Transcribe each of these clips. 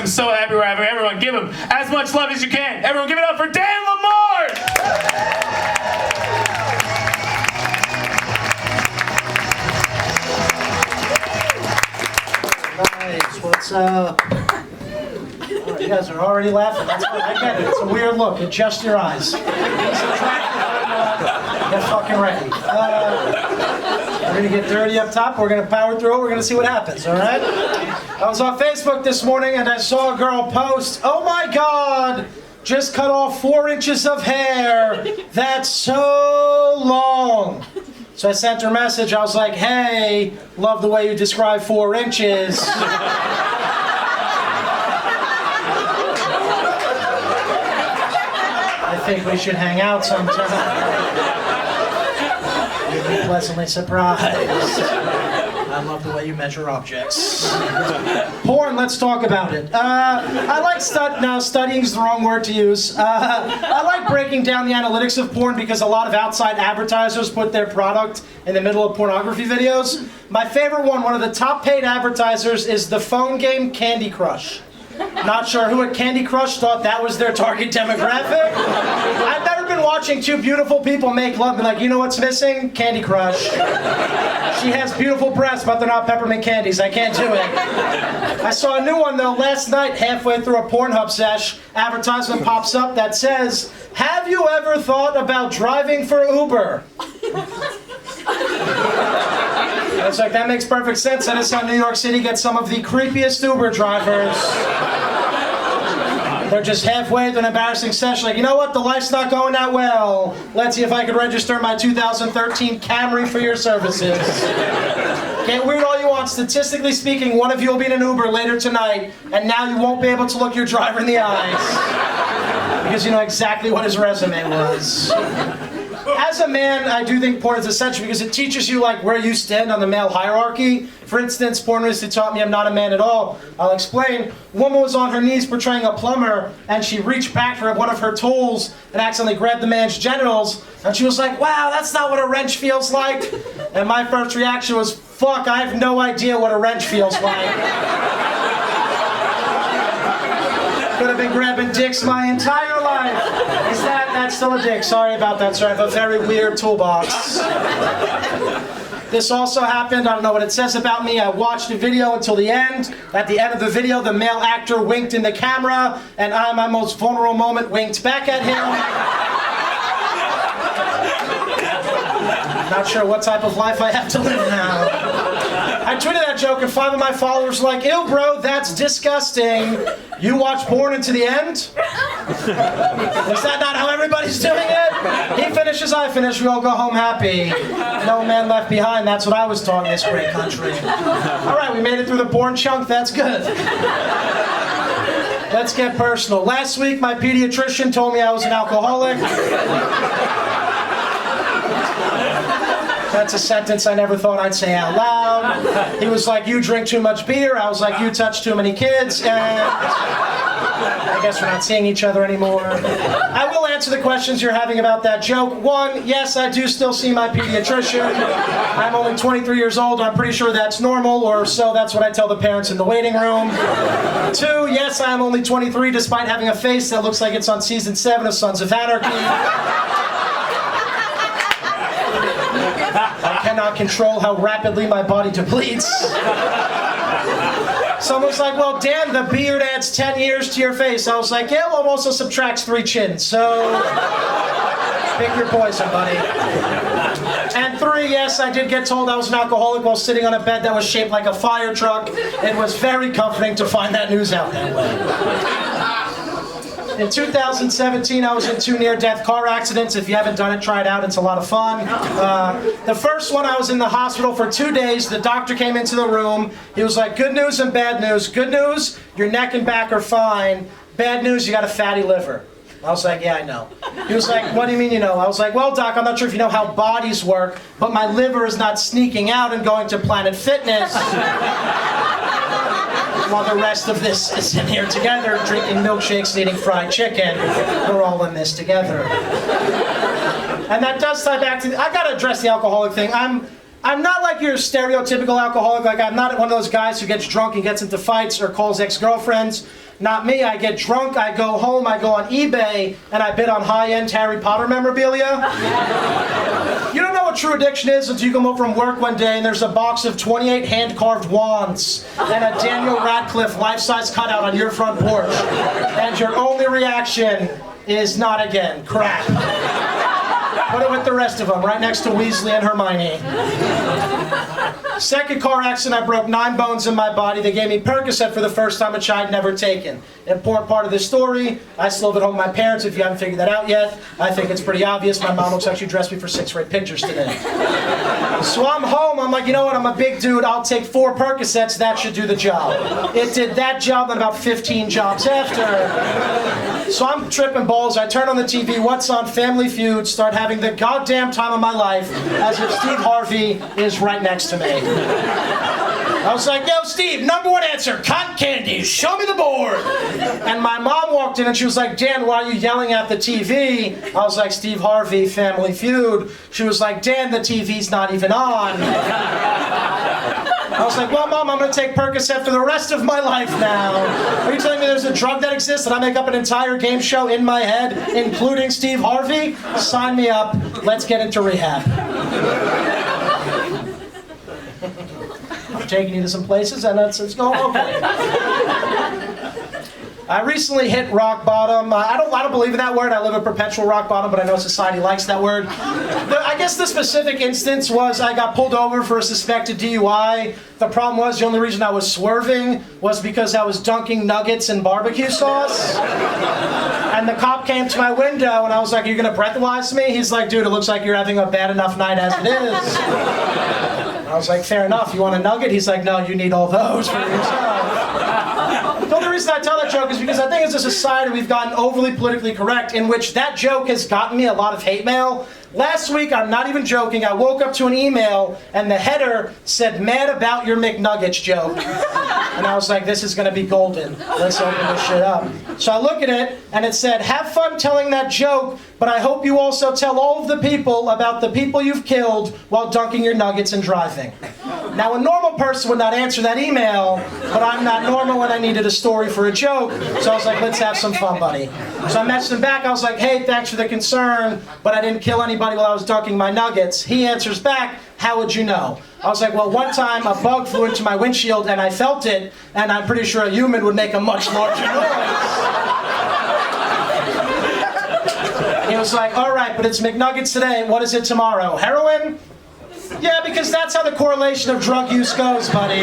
I'm so happy we're having everyone. Give him as much love as you can. Everyone give it up for Dan LaMorte! Nice, what's up? Oh, you guys are already laughing. That's what I get it. It's a weird look. Adjust your eyes. Get fucking ready. We're gonna get dirty up top. We're gonna power through it. We're gonna see what happens, all right? I was on Facebook this morning and I saw a girl post, "Oh my God, just cut off 4 inches of hair. That's so long." So I sent her a message. I was like, "Hey, love the way you describe 4 inches. I think we should hang out sometime. You'll be pleasantly surprised. I love the way you measure objects." Porn, let's talk about it. I like studying is the wrong word to use. I like breaking down the analytics of porn because a lot of outside advertisers put their product in the middle of pornography videos. My favorite one of the top paid advertisers is the phone game Candy Crush. Not sure who at Candy Crush thought that was their target demographic. I've never been watching two beautiful people make love and like, you know what's missing? Candy Crush. She has beautiful breasts, but they're not peppermint candies. I can't do it. I saw a new one though last night, halfway through a Pornhub sesh. Advertisement pops up that says, "Have you ever thought about driving for Uber?" I was like, that makes perfect sense. I just saw New York City get some of the creepiest Uber drivers. They're just halfway through an embarrassing session. Like, you know what? The life's not going that well. Let's see if I could register my 2013 Camry for your services. Get weird all you want. Statistically speaking, one of you will be in an Uber later tonight, and now you won't be able to look your driver in the eyes. Because you know exactly what his resume was. As a man, I do think porn is essential because it teaches you like where you stand on the male hierarchy. For instance, porn recently taught me I'm not a man at all. I'll explain. A woman was on her knees portraying a plumber and she reached back for one of her tools and accidentally grabbed the man's genitals. And she was like, "Wow, that's not what a wrench feels like." And my first reaction was, "Fuck, I have no idea what a wrench feels like." Could have been grabbing dicks my entire life. Is that's still a dick? Sorry about that, sir. I have a very weird toolbox. This also happened, I don't know what it says about me. I watched the video until the end. At the end of the video, the male actor winked in the camera, and I, my most vulnerable moment, winked back at him. Not sure what type of life I have to live now. I tweeted that joke and 5 of my followers were like, "Ew, bro, that's disgusting. You watch porn into the end?" Is that not how everybody's doing it? He finishes, I finish, we all go home happy. No man left behind, that's what I was taught in this great country. Alright, we made it through the porn chunk, that's good. Let's get personal. Last week, my pediatrician told me I was an alcoholic. That's a sentence I never thought I'd say out loud. He was like, "You drink too much beer." I was like, "You touch too many kids." And I guess we're not seeing each other anymore. I will answer the questions you're having about that joke. 1, yes, I do still see my pediatrician. I'm only 23 years old. I'm pretty sure that's normal, or so that's what I tell the parents in the waiting room. 2, yes, I'm only 23 despite having a face that looks like it's on season 7 of Sons of Anarchy. I cannot control how rapidly my body depletes. Someone's like, "Well, Dan, the beard adds 10 years to your face." I was like, "Yeah, well, it also subtracts 3 chins, so pick your poison, buddy." And 3, yes, I did get told I was an alcoholic while sitting on a bed that was shaped like a fire truck. It was very comforting to find that news out that way. In 2017, I was in 2 near-death car accidents. If you haven't done it, try it out. It's a lot of fun. The first one, I was in the hospital for 2 days. The doctor came into the room. He was like, "Good news and bad news. Good news, your neck and back are fine. Bad news, you got a fatty liver." I was like, "Yeah, I know." He was like, "What do you mean you know?" I was like, "Well, doc, I'm not sure if you know how bodies work, but my liver is not sneaking out and going to Planet Fitness. While the rest of this is in here together, drinking milkshakes and eating fried chicken. We're all in this together." And that does tie back to, I gotta address the alcoholic thing. I'm not like your stereotypical alcoholic. Like, I'm not one of those guys who gets drunk and gets into fights or calls ex-girlfriends. Not me. I get drunk, I go home, I go on eBay, and I bid on high-end Harry Potter memorabilia. You don't know what true addiction is until you come home from work one day and there's a box of 28 hand-carved wands and a Daniel Radcliffe life-size cutout on your front porch. And your only reaction is not again. Crap. Put it with the rest of them, right next to Weasley and Hermione. Second car accident, I broke 9 bones in my body. They gave me Percocet for the first time, which I'd never taken. Important part of this story, I still live at home with my parents, if you haven't figured that out yet. I think it's pretty obvious. My mom looks like she dressed me for 6th grade pictures today. So I'm home, I'm like, you know what, I'm a big dude, I'll take 4 Percocets, that should do the job. It did that job and about 15 jobs after. So I'm tripping balls, I turn on the TV, what's on? Family Feud, start having the goddamn time of my life, as if Steve Harvey is right next to me. I was like, yo, Steve, number 1 answer, cotton candy, show me the board. And my mom walked in and she was like, Dan, why are you yelling at the TV? I was like, Steve Harvey, Family Feud. She was like, Dan, the TV's not even on. I was like, well, Mom, I'm going to take Percocet for the rest of my life now. Are you telling me there's a drug that exists and I make up an entire game show in my head, including Steve Harvey? Sign me up. Let's get into rehab. I'm taking you to some places and it's going okay. I recently hit rock bottom. I don't believe in that word. I live a perpetual rock bottom, but I know society likes that word. I guess the specific instance was I got pulled over for a suspected DUI. The problem was the only reason I was swerving was because I was dunking nuggets in barbecue sauce. And the cop came to my window and I was like, are you going to breathalyze me? He's like, dude, it looks like you're having a bad enough night as it is. I was like, fair enough. You want a nugget? He's like, no, you need all those for yourself. The only reason I tell that joke is because I think as a society we've gotten overly politically correct, in which that joke has gotten me a lot of hate mail. Last week, I'm not even joking, I woke up to an email and the header said, mad about your McNuggets joke. And I was like, this is going to be golden. Let's open this shit up. So I look at it and it said, have fun telling that joke, but I hope you also tell all of the people about the people you've killed while dunking your nuggets and driving. Now, a normal person would not answer that email, but I'm not normal and I needed a story for a joke, so I was like, let's have some fun, buddy. So I messaged him back, I was like, hey, thanks for the concern, but I didn't kill anybody while I was dunking my nuggets. He answers back, how would you know? I was like, well, one time a bug flew into my windshield and I felt it, and I'm pretty sure a human would make a much larger noise. He was like, all right, but it's McNuggets today, what is it tomorrow? Heroin? Yeah, because that's how the correlation of drug use goes, buddy.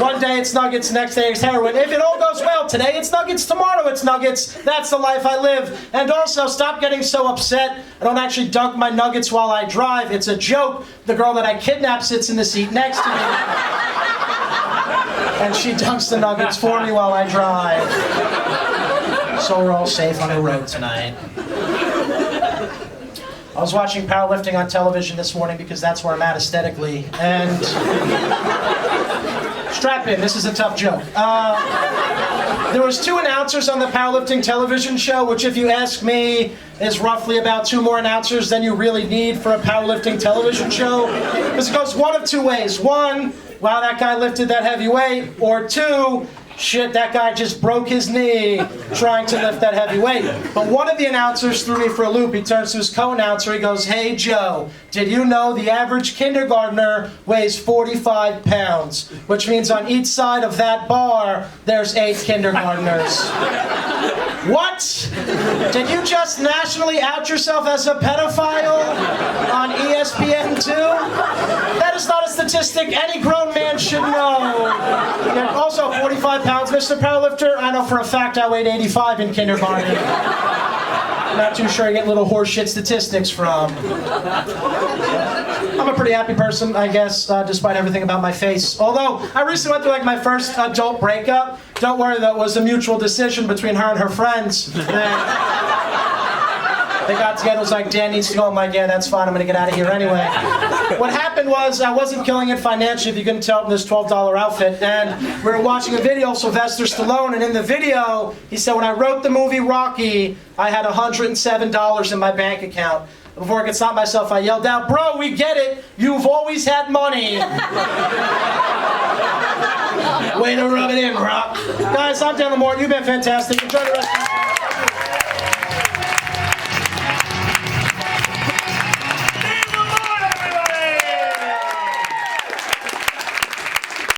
One day it's nuggets, next day it's heroin. If it all goes well, today it's nuggets, tomorrow it's nuggets. That's the life I live. And also, stop getting so upset. I don't actually dunk my nuggets while I drive. It's a joke. The girl that I kidnapped sits in the seat next to me. And she dunks the nuggets for me while I drive. So we're all safe on the road tonight. I was watching powerlifting on television this morning because that's where I'm at aesthetically, and strap in, this is a tough joke. There was 2 announcers on the powerlifting television show, which if you ask me, is roughly about 2 more announcers than you really need for a powerlifting television show. Because it goes one of 2 ways. 1, wow, that guy lifted that heavy weight, or 2, shit, that guy just broke his knee trying to lift that heavy weight. But one of the announcers threw me for a loop. He turns to his co-announcer, he goes, hey Joe, did you know the average kindergartner weighs 45 pounds? Which means on each side of that bar, there's 8 kindergartners. What? Did you just nationally out yourself as a pedophile on ESPN2? That is not a statistic any grown man should know. And also, 45 pounds, Mr. Powerlifter. I know for a fact I weighed 85 in kindergarten. Not too sure I get little horseshit statistics from. I'm a pretty happy person, I guess, despite everything about my face. Although, I recently went through like my first adult breakup. Don't worry, though, it was a mutual decision between her and her friends. They got together, it was like, Dan needs to go. I'm like, yeah, that's fine, I'm gonna get out of here anyway. What happened was, I wasn't killing it financially, if you couldn't tell from this $12 outfit, and we were watching a video of Sylvester Stallone, and in the video, he said, when I wrote the movie Rocky, I had $107 in my bank account. Before I could stop myself, I yelled out, "Bro, we get it. You've always had money." Way to rub it in, bro. Guys, I'm Dan LaMorte. You've been fantastic. Enjoy the rest of the